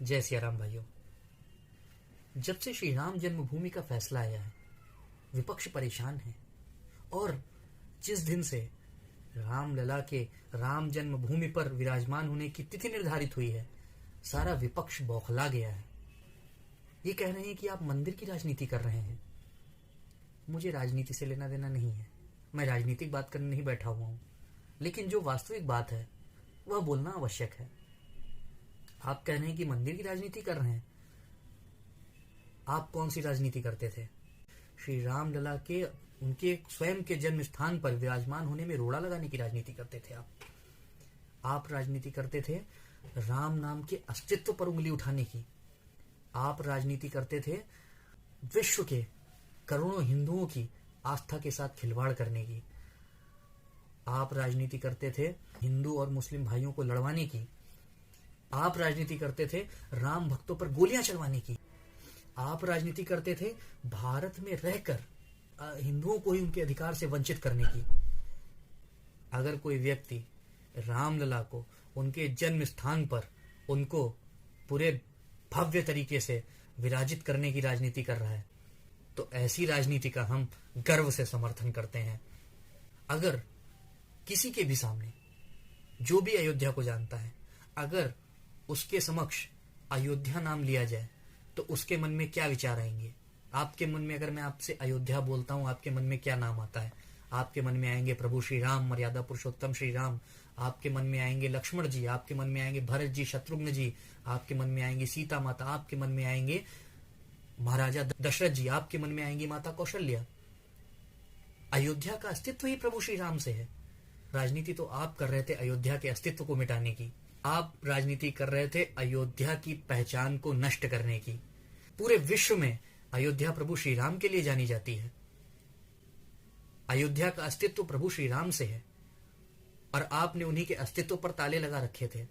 जय सिया राम भाइयों। जब से श्री राम जन्मभूमि का फैसला आया है, विपक्ष परेशान है। और जिस दिन से रामलला के राम जन्मभूमि पर विराजमान होने की तिथि निर्धारित हुई है, सारा विपक्ष बौखला गया है। ये कह रहे हैं कि आप मंदिर की राजनीति कर रहे हैं। मुझे राजनीति से लेना देना नहीं है, मैं राजनीतिक बात करने नहीं बैठा हुआ हूं, लेकिन जो वास्तविक बात है वह बोलना आवश्यक है। आप कह रहे हैं कि मंदिर की राजनीति कर रहे हैं। आप कौन सी राजनीति करते थे? श्री रामलला के उनके स्वयं के जन्म स्थान पर विराजमान होने में रोड़ा लगाने की राजनीति करते थे। आप राजनीति करते थे राम नाम के अस्तित्व पर उंगली उठाने की। आप राजनीति करते थे विश्व के करोड़ों हिंदुओं की आस्था के साथ खिलवाड़ करने की। आप राजनीति करते थे हिंदू और मुस्लिम भाइयों को लड़वाने की। आप राजनीति करते थे राम भक्तों पर गोलियां चलवाने की। आप राजनीति करते थे भारत में रहकर हिंदुओं को ही उनके अधिकार से वंचित करने की। अगर कोई व्यक्ति रामलला को उनके जन्म स्थान पर उनको पूरे भव्य तरीके से विराजित करने की राजनीति कर रहा है, तो ऐसी राजनीति का हम गर्व से समर्थन करते हैं। अगर किसी के भी सामने, जो भी अयोध्या को जानता है, अगर उसके समक्ष अयोध्या नाम लिया जाए तो उसके मन में क्या विचार आएंगे? आपके मन में अगर मैं आपसे अयोध्या बोलता हूं, आपके मन में क्या नाम आता है? आपके मन में आएंगे प्रभु श्री राम, मर्यादा पुरुषोत्तम श्री राम। आपके मन में आएंगे लक्ष्मण जी, आपके मन में आएंगे भरत जी, शत्रुघ्न जी, आपके मन में आएंगे सीता माता, आपके मन में आएंगे महाराजा दशरथ जी, आपके मन में आएंगी माता कौशल्या। अयोध्या का अस्तित्व ही प्रभु श्री राम से है। राजनीति तो आप कर रहे थे अयोध्या के अस्तित्व को मिटाने की। आप राजनीति कर रहे थे अयोध्या की पहचान को नष्ट करने की। पूरे विश्व में अयोध्या प्रभु श्री राम के लिए जानी जाती है। अयोध्या का अस्तित्व प्रभु श्री राम से है और आपने उन्हीं के अस्तित्व पर ताले लगा रखे थे।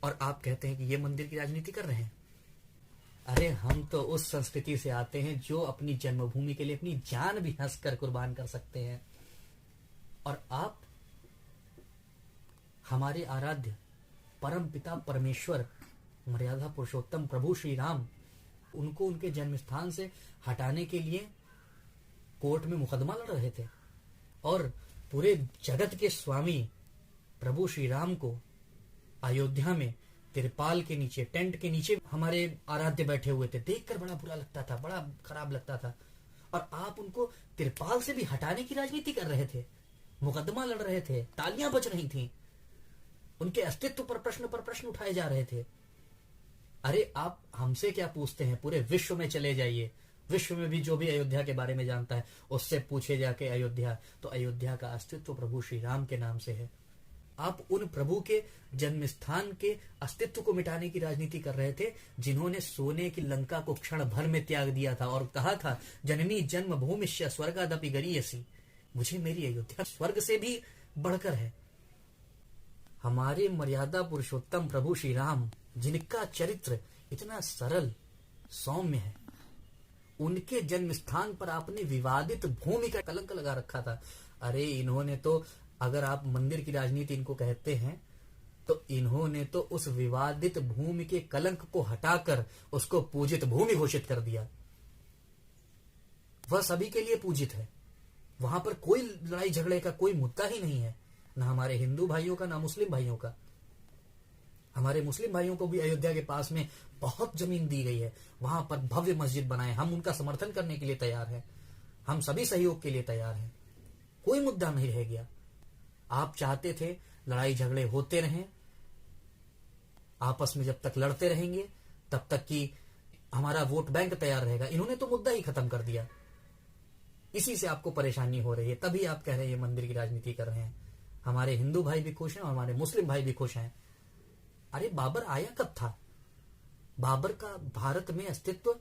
और आप कहते हैं कि ये मंदिर की राजनीति कर रहे हैं। अरे हम तो उस संस्कृति से आते हैं जो अपनी जन्मभूमि के लिए अपनी जान भी हंसकर कुर्बान कर सकते हैं। और आप हमारे आराध्य परम पिता परमेश्वर मर्यादा पुरुषोत्तम प्रभु श्री राम, उनको उनके जन्म स्थान से हटाने के लिए कोर्ट में मुकदमा लड़ रहे थे। और पूरे जगत के स्वामी प्रभु श्री राम को अयोध्या में तिरपाल के नीचे, टेंट के नीचे हमारे आराध्य बैठे हुए थे। देखकर बड़ा बुरा लगता था, बड़ा खराब लगता था। और आप उनको तिरपाल से भी हटाने की राजनीति कर रहे थे, मुकदमा लड़ रहे थे, तालियां बज रही थी, उनके अस्तित्व पर प्रश्न उठाए जा रहे थे। अरे आप हमसे क्या पूछते हैं? पूरे विश्व में चले जाइए, विश्व में भी जो भी अयोध्या के बारे में जानता है उससे पूछे जाके अयोध्या, तो अयोध्या का अस्तित्व प्रभु श्री राम के नाम से है। आप उन प्रभु के जन्म स्थान के अस्तित्व को मिटाने की राजनीति कर रहे थे जिन्होंने सोने की लंका को क्षण भर में त्याग दिया था और कहा था जननी जन्म भूमिष्य स्वर्गादपि गरीयसी। मुझे मेरी अयोध्या स्वर्ग से भी बढ़कर है। हमारे मर्यादा पुरुषोत्तम प्रभु श्री राम, जिनका चरित्र इतना सरल सौम्य है, उनके जन्म स्थान पर आपने विवादित भूमि का कलंक लगा रखा था। अरे इन्होंने तो, अगर आप मंदिर की राजनीति इनको कहते हैं, तो इन्होंने तो उस विवादित भूमि के कलंक को हटाकर उसको पूजित भूमि घोषित कर दिया। वह सभी के लिए पूजित है। वहां पर कोई लड़ाई झगड़े का कोई मुद्दा ही नहीं है, ना हमारे हिंदू भाइयों का, ना मुस्लिम भाइयों का। हमारे मुस्लिम भाइयों को भी अयोध्या के पास में बहुत जमीन दी गई है, वहां पर भव्य मस्जिद बनाए। हम उनका समर्थन करने के लिए तैयार हैं, हम सभी सहयोग के लिए तैयार हैं, कोई मुद्दा नहीं रह गया। आप चाहते थे लड़ाई झगड़े होते रहें, आपस में जब तक लड़ते रहेंगे तब तक कि हमारा वोट बैंक तैयार रहेगा। इन्होंने तो मुद्दा ही खत्म कर दिया। इसी से आपको परेशानी हो रही है, तभी आप कह रहे हैं ये मंदिर की राजनीति कर रहे हैं। हमारे हिंदू भाई भी खुश हैं और हमारे मुस्लिम भाई भी खुश हैं। अरे बाबर आया कब था? बाबर का भारत में अस्तित्व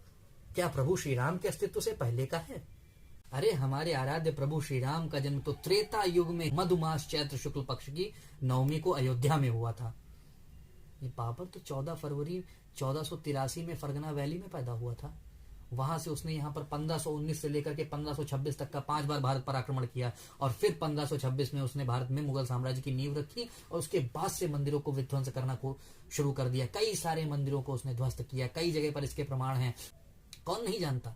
क्या प्रभु श्री राम के अस्तित्व से पहले का है? अरे हमारे आराध्य प्रभु श्री राम का जन्म तो त्रेता युग में मधुमास चैत्र शुक्ल पक्ष की नवमी को अयोध्या में हुआ था। ये बाबर तो 14 फरवरी 1483 में फरगना वैली में पैदा हुआ था। वहां से उसने यहाँ पर 1519 से लेकर के 1526 तक का 5 बार भारत पर आक्रमण किया और फिर 1526 में उसने भारत में मुगल साम्राज्य की नींव रखी और उसके बाद से मंदिरों को विध्वंस करना को शुरू कर दिया। कई सारे मंदिरों को उसने ध्वस्त किया, कई जगह पर इसके प्रमाण हैं। कौन नहीं जानता,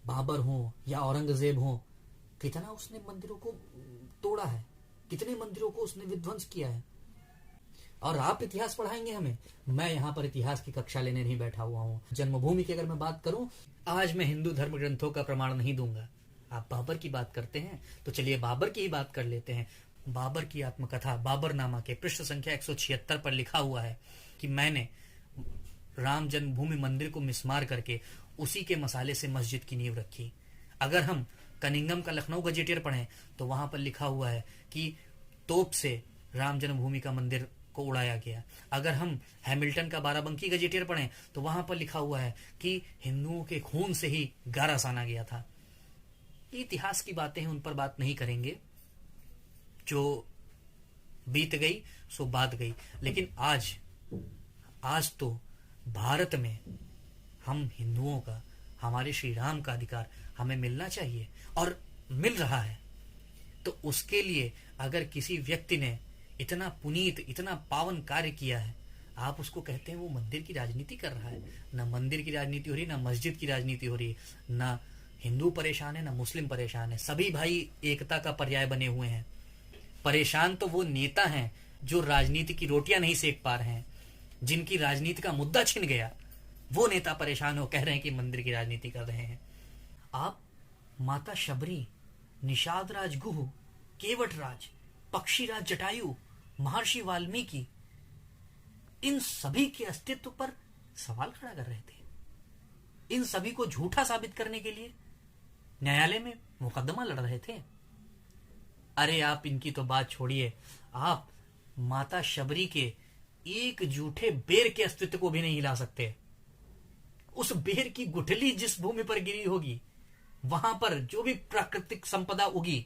बाबर हो या औरंगजेब हो, कितना उसने मंदिरों को तोड़ा है, कितने मंदिरों को उसने विध्वंस किया है। और आप इतिहास पढ़ाएंगे हमें? मैं यहाँ पर इतिहास की कक्षा लेने नहीं बैठा हुआ हूँ। जन्मभूमि की अगर मैं बात करूं, आज मैं हिंदू धर्म ग्रंथों का प्रमाण नहीं दूंगा। आप बाबर की बात करते हैं तो चलिए बाबर की ही बात कर लेते हैं। बाबर की आत्मकथा बाबरनामा के पृष्ठ संख्या 176 पर लिखा हुआ है कि मैंने राम जन्मभूमि मंदिर को मिसमार करके उसी के मसाले से मस्जिद की नींव रखी। अगर हम कनिंगम का लखनऊ गजेटियर पढ़ें तो वहां पर लिखा हुआ है कि तोप से राम जन्मभूमि का मंदिर को उड़ाया गया। अगर हम हैमिल्टन का बाराबंकी गजेटियर पढ़ें तो वहां पर लिखा हुआ है कि हिंदुओं के खून से ही गारा साना गया था। ये इतिहास की बातें हैं, उन पर बात नहीं करेंगे। जो बीत गई सो बात गई। लेकिन आज तो भारत में हम हिंदुओं का, हमारे श्री राम का अधिकार हमें मिलना चाहिए और मिल रहा है। तो उसके लिए अगर किसी व्यक्ति ने इतना पुनीत, इतना पावन कार्य किया है, आप उसको कहते हैं वो मंदिर की राजनीति कर रहा है। ना मंदिर की राजनीति हो रही, ना मस्जिद की राजनीति हो रही, ना हिंदू परेशान है ना मुस्लिम परेशान है। सभी भाई एकता का पर्याय बने हुए हैं। परेशान तो वो नेता हैं जो राजनीति की रोटियां नहीं सेक पा रहे हैं, जिनकी राजनीति का मुद्दा छिन गया, वो नेता परेशान हो कह रहे हैं कि मंदिर की राजनीति कर रहे हैं। आप माता शबरी, निषाद राज गुह, केवट राज, पक्षीराज जटायु, महर्षि वाल्मीकि, इन सभी के अस्तित्व पर सवाल खड़ा कर रहे थे। इन सभी को झूठा साबित करने के लिए न्यायालय में मुकदमा लड़ रहे थे। अरे आप इनकी तो बात छोड़िए, आप माता शबरी के एक झूठे बेर के अस्तित्व को भी नहीं हिला सकते। उस बेर की गुठली जिस भूमि पर गिरी होगी, वहां पर जो भी प्राकृतिक संपदा उगी,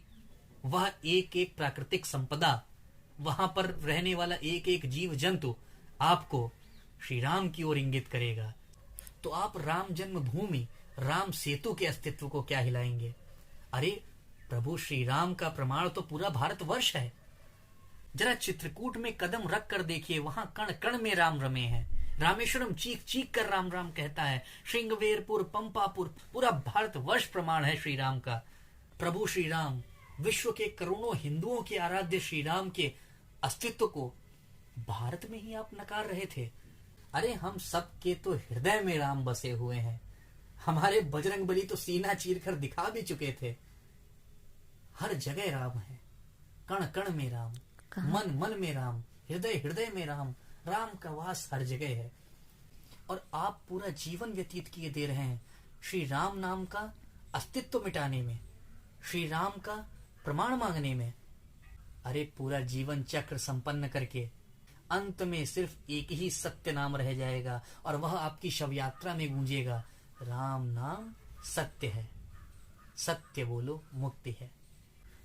वह एक एक प्राकृतिक संपदा, वहां पर रहने वाला एक एक जीव जंतु आपको श्री राम की ओर इंगित करेगा। तो आप राम जन्मभूमि, राम सेतु के अस्तित्व को क्या हिलाएंगे? अरे प्रभु श्री राम का प्रमाण तो पूरा भारतवर्ष है। जरा चित्रकूट में कदम रख कर देखिए, वहां कण कण में राम रमे हैं। रामेश्वरम चीख चीख कर राम राम कहता है। श्रृंगवेरपुर, पंपापुर, पूरा भारतवर्ष प्रमाण है श्री राम का। प्रभु श्री राम विश्व के करोड़ों हिंदुओं के आराध्य श्री राम के अस्तित्व को भारत में ही आप नकार रहे थे। अरे हम सब के तो हृदय में राम बसे हुए हैं। हमारे बजरंगबली तो सीना चीरकर दिखा भी चुके थे। हर जगह राम है, कण कण में राम, मन मन में राम, हृदय हृदय में राम। राम का वास हर जगह है। और आप पूरा जीवन व्यतीत किए दे रहे हैं श्री राम नाम का अस्तित्व मिटाने में, श्री राम का प्रमाण मांगने में। अरे पूरा जीवन चक्र संपन्न करके अंत में सिर्फ एक ही सत्य नाम रह जाएगा और वह आपकी शव यात्रा में गूंजेगा, राम नाम सत्य है, सत्य बोलो मुक्ति है।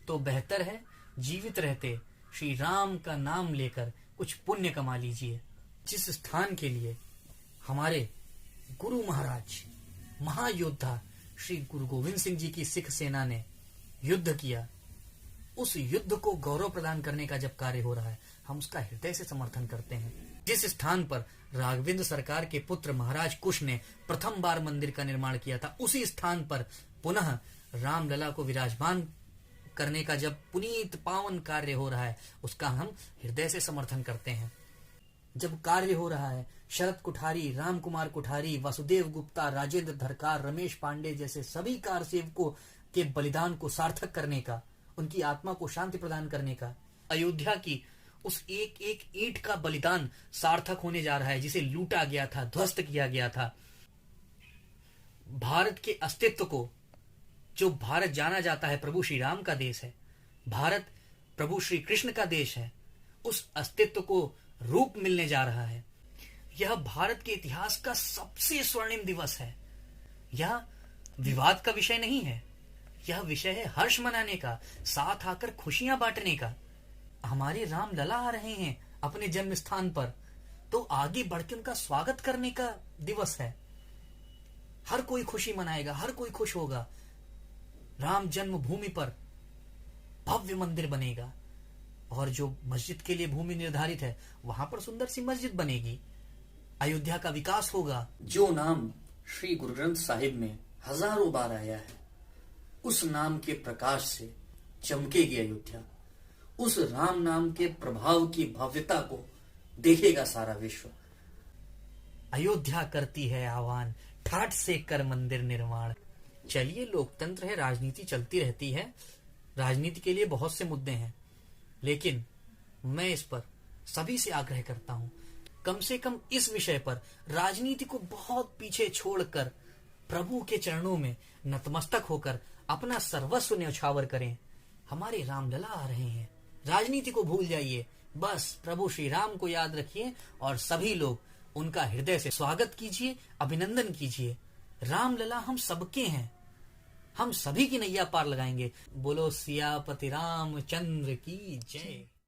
तो बेहतर है जीवित रहते श्री राम का नाम लेकर कुछ पुण्य कमा लीजिए। जिस स्थान के लिए हमारे गुरु महाराज, महायोद्धा श्री गुरु गोविंद सिंह जी की सिख सेना ने युद्ध किया, उस युद्ध को गौरव प्रदान करने का जब कार्य हो रहा है, हम उसका हृदय से समर्थन करते हैं। जिस स्थान पर राघवेंद्र सरकार के पुत्र महाराज कुश ने प्रथम बार मंदिर का निर्माण किया था, उसी स्थान पर पुनः रामलला को विराजमान करने का जब पुनीत पावन कार्य हो रहा है, उसका हम हृदय से समर्थन करते हैं। जब कार्य हो रहा है, शरद कुठारी, राम कुमार कुठारी, वासुदेव गुप्ता, राजेंद्र धरकार, रमेश पांडे जैसे सभी कार सेवकों के बलिदान को सार्थक करने का, उनकी आत्मा को शांति प्रदान करने का, अयोध्या की उस एक एक ईंट का बलिदान सार्थक होने जा रहा है जिसे लूटा गया था, ध्वस्त किया गया था। भारत के अस्तित्व को, जो भारत जाना जाता है प्रभु श्री राम का देश है, भारत प्रभु श्री कृष्ण का देश है, उस अस्तित्व को रूप मिलने जा रहा है। यह भारत के इतिहास का सबसे स्वर्णिम दिवस है। यह विवाद का विषय नहीं है, यह विषय है हर्ष मनाने का, साथ आकर खुशियां बांटने का। हमारे राम लला आ रहे हैं अपने जन्म स्थान पर, तो आगे बढ़कर उनका स्वागत करने का दिवस है। हर कोई खुशी मनाएगा, हर कोई खुश होगा। राम जन्मभूमि पर भव्य मंदिर बनेगा और जो मस्जिद के लिए भूमि निर्धारित है वहां पर सुंदर सी मस्जिद बनेगी। अयोध्या का विकास होगा। जो नाम श्री गुरु ग्रंथ साहिब में हजारों बार आया है, उस नाम के प्रकाश से चमकेगी अयोध्या। उस राम नाम के प्रभाव की भव्यता को देखेगा सारा विश्व। अयोध्या करती है आह्वान, ठाठ से कर मंदिर निर्माण। चलिए, लोकतंत्र है, राजनीति चलती रहती है, राजनीति के लिए बहुत से मुद्दे हैं, लेकिन मैं इस पर सभी से आग्रह करता हूं, कम से कम इस विषय पर राजनीति को बहुत पीछे छोड़कर प्रभु के चरणों में नतमस्तक होकर अपना सर्वस्व न्यौछावर करें। हमारे रामलला आ रहे हैं, राजनीति को भूल जाइए, बस प्रभु श्री राम को याद रखिए और सभी लोग उनका हृदय से स्वागत कीजिए, अभिनंदन कीजिए। रामलला हम सबके हैं, हम सभी की नैया पार लगाएंगे। बोलो सियापति रामचंद्र की जय।